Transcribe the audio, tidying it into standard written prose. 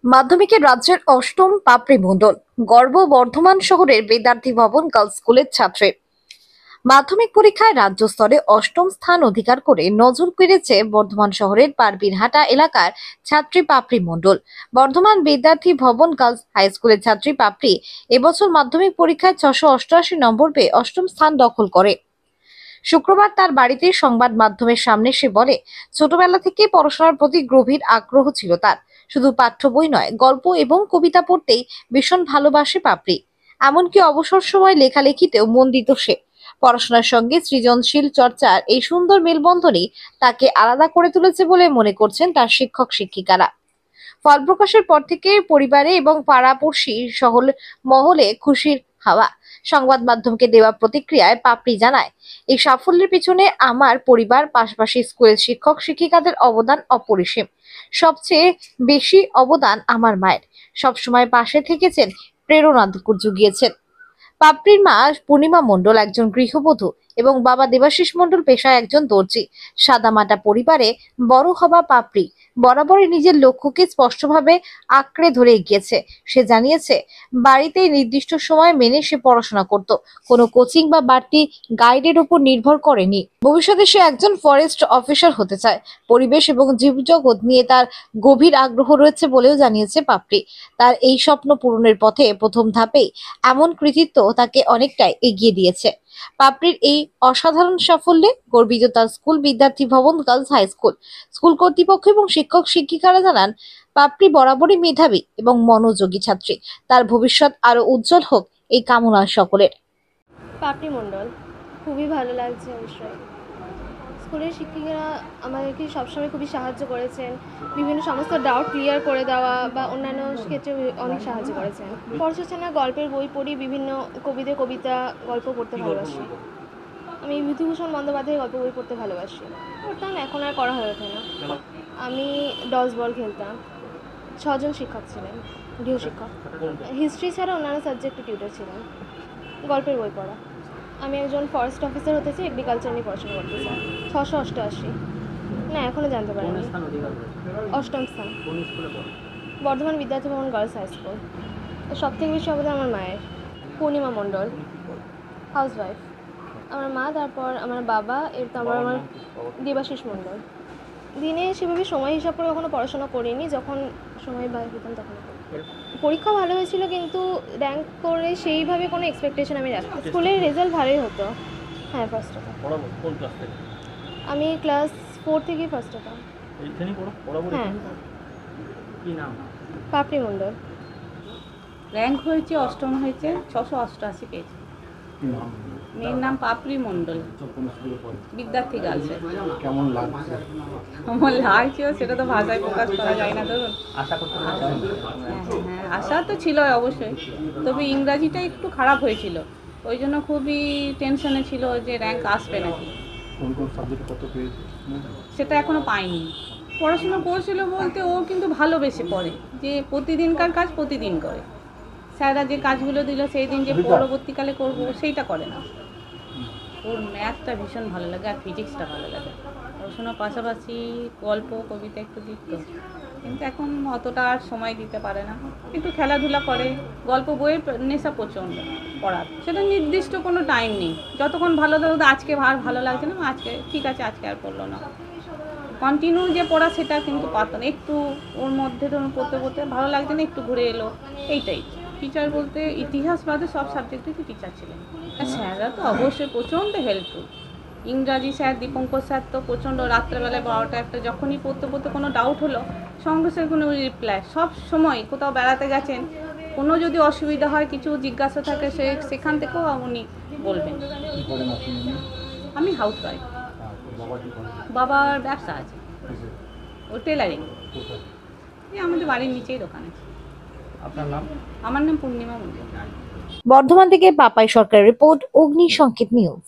মাধ্যমিকের রাজ্যের অষ্টম পাপড়ি মণ্ডল গর্ব বর্ধমান শহরের বিদ্যার্থী ভবন গার্লস স্কুলের ছাত্রী। মাধ্যমিক পরীক্ষায় রাজ্য স্তরে অষ্টম স্থান অধিকার করে নজর কেড়েছে বর্ধমান শহরের পারবিরহাটা এলাকার ছাত্রী পাপড়ি মণ্ডল। বর্ধমান বিদ্যার্থী ভবন গার্লস হাই স্কুলের ছাত্রী পাপড়ি এবছর মাধ্যমিক পরীক্ষায় 688 নম্বর পেয়ে অষ্টম স্থান দখল করে। শুক্রবার তার বাড়িতে সংবাদ মাধ্যমের সামনে সে বলে, ছোটবেলা থেকে পড়াশোনার প্রতি গভীর আগ্রহ ছিল তার। শুধু পাঠ্য বই নয়, গল্প এবং কবিতা পড়তেই ভীষণ ভালোবাসে পাপড়ি। এমনকি অবসর সময় লেখালেখিতেও মন দিত সে। পড়াশোনার সঙ্গে সৃজনশীল চর্চার এই সুন্দর মেলবন্ধনই তাকে আলাদা করে তুলেছে বলে মনে করছেন তার শিক্ষক শিক্ষিকারা। ফল প্রকাশের পর থেকে পরিবারে এবং পাড়াপড়শি মহলে খুশির হাওয়া। সংবাদ মাধ্যমকে দেওয়া প্রতিক্রিয়ায় পাপড়ি জানায়, এই সাফল্যের পিছনে আমার পরিবার, পাশাপাশি স্কুলের শিক্ষক শিক্ষিকাদের অবদান অপরিসীম। সবচেয়ে বেশি অবদান আমার মায়ের, সবসময় পাশে থেকেছেন, প্রেরণা জুগিয়েছেন। পাপড়ির মা পূর্ণিমা মণ্ডল একজন গৃহবধূ এবং বাবা দেবাশিস মণ্ডল পেশায় একজন দর্জি। সাদামাটা পরিবারে বড় হওয়া পাপড়ি বরাবরই নিজের লক্ষ্যকে স্পষ্টভাবে আঁকড়ে ধরে এগিয়েছে। সে জানিয়েছে, বাড়িতে নির্দিষ্ট সময় মেনে সে পড়াশোনা করত, কোনো কোচিং বা বাড়তি গাইডের উপর নির্ভর করেনি। ভবিষ্যতে সে একজন ফরেস্ট অফিসার হতে চায়। পরিবেশ এবং জীবজগৎ নিয়ে তার গভীর আগ্রহ রয়েছে বলেও জানিয়েছে পাপড়ি। তার এই স্বপ্ন পূরণের পথে প্রথম ধাপেই এমন কৃতিত্ব তাকে অনেকটাই এগিয়ে দিয়েছে। পাপড়ির এই অসাধারণ সাফল্যে গর্বিত তার স্কুল বিদ্যার্থী ভবন গার্লস হাই স্কুল। স্কুল কর্তৃপক্ষ এবং শিক্ষক শিক্ষিকারা জানান, পাপড়ি বরাবরই মেধাবী এবং মনোযোগী ছাত্রী। তার ভবিষ্যৎ আরো উজ্জ্বল হোক এই কামনা সকলের। পাপড়ি মণ্ডল খুবই ভালো লাগছে। অবশ্যই স্কুলের শিক্ষিকারা আমাদেরকে সবসময় খুবই সাহায্য করেছেন, বিভিন্ন সমস্ত ডাউট ক্লিয়ার করে দেওয়া বা অন্যান্য ক্ষেত্রে অনেক সাহায্য করেছেন। পড়াশোনা গল্পের বই পড়ি, বিভিন্ন কবিতা গল্প পড়তে ভালোবাসি। আমি বিভূতিভূষণ বন্দ্যোপাধ্যায়ের গল্প বই পড়তে ভালোবাসি। পড়তাম, এখন আর করা হয়ে ওঠে না। আমি ডজ বল খেলতাম। 6 জন শিক্ষক ছিলেন, গৃহশিক্ষক। হিস্ট্রি ছাড়া অন্যান্য সাবজেক্টে টিউটর ছিলেন। গল্পের বই পড়া। আমি একজন ফরেস্ট অফিসার হতে চাই, এগ্রিকালচার নিয়ে পড়াশোনা করতে চাই। 688 না, এখনও জানতে পারিনি। অষ্টম স্থান। বর্ধমান বিদ্যার্থী ভবন গার্লস হাই স্কুল। সব থেকে বেশি অবদান আমার মায়ের। পূর্ণিমা মণ্ডল, হাউসওয়াইফ। আমার মা, তারপর আমার বাবা, এরপর আমার দেবাশিস মণ্ডল। দিনে সেভাবে সময় হিসাব করে কখনো পড়াশোনা করিনি, যখন সময় পেতাম তখন। পরীক্ষা ভালো হয়েছিল, কিন্তু র্যাঙ্ক করে সেইভাবে কোনো এক্সপেকটেশন আমি রাখি। স্কুলের রেজাল্ট ভালোই হতো। হ্যাঁ, ফার্স্ট হতাম। আমি ক্লাস 4 থেকেই ফার্স্ট হতাম। হ্যাঁ। পাপড়ি মণ্ডল। র্যাঙ্ক হয়েছে, অষ্টম হয়েছে, 688 পেয়েছে। মেয়ের নাম পাপড়ি মণ্ডল, বিদ্যার্থী গার্লসে। কেমন লাগছে? আমার লাগছে সেটা তো ভাষায় প্রকাশ করা যায় না। ধরুন, হ্যাঁ, আশা তো ছিল অবশ্যই, তবে ইংরাজিটা একটু খারাপ হয়েছিল, ওই জন্য খুবই টেনশনে ছিল যে র্যাঙ্ক আসবে নাকি। কোন কোন সাবজেক্ট কত পেয়েছে সেটা এখনো পাইনি। পড়াশোনা করছিল বলতে ও কিন্তু ভালোবেসে পড়ে, যে প্রতিদিনকার কাজ প্রতিদিন করে। স্যাররা যে কাজগুলো দিল সেই দিন যে পরবর্তীকালে করবো সেইটা করে না। ওর ম্যাথটা ভীষণ ভালো লাগে আর ফিজিক্সটা ভালো লাগে। পড়াশোনার পাশাপাশি গল্প কবিতা একটু লিখত, কিন্তু এখন অতটা আর সময় দিতে পারে না। একটু খেলাধুলা করে, গল্প বইয়ের নেশা প্রচণ্ড পড়ার। সেটা নির্দিষ্ট কোনো টাইম নেই, যতক্ষণ ভালো লাগতো। আজকে আর ভালো লাগছে না, আজকে ঠিক আছে, আজকে আর পড়লো না। কন্টিনিউ যে পড়া সেটা কিন্তু পারত না। একটু ওর মধ্যে ধরুন পড়তে পড়তে ভালো লাগছে না, একটু ঘুরে এলো, এইটাই। টিচার বলতে ইতিহাস বাদে সব সাবজেক্টেরই টিচার ছিলেন। স্যাররা তো অবশ্যই প্রচণ্ড হেল্পফুল। ইংরাজি স্যার দীপঙ্কর স্যার তো প্রচণ্ড, রাত্রেবেলায় 12টা 1টা যখনই পড়তে পড়তে কোনো ডাউট হলো, সঙ্গে সঙ্গে কোনো রিপ্লাই। সব সময় কোথাও বেড়াতে গেছেন, কোনো যদি অসুবিধা হয়, কিছু জিজ্ঞাসা থাকে, সেখান থেকেও উনি বলবেন। আমি হাউসওয়াইফ। বাবার ব্যবসা আছে, ও টেলারিং। আমাদের বাড়ির নিচেই দোকান আছে। আপনার নাম? আমার নাম পূর্ণিমা মণ্ডল। বর্ধমান থেকে পাপাই সরকারের রিপোর্ট, অগ্নি সংকেত নিউজ।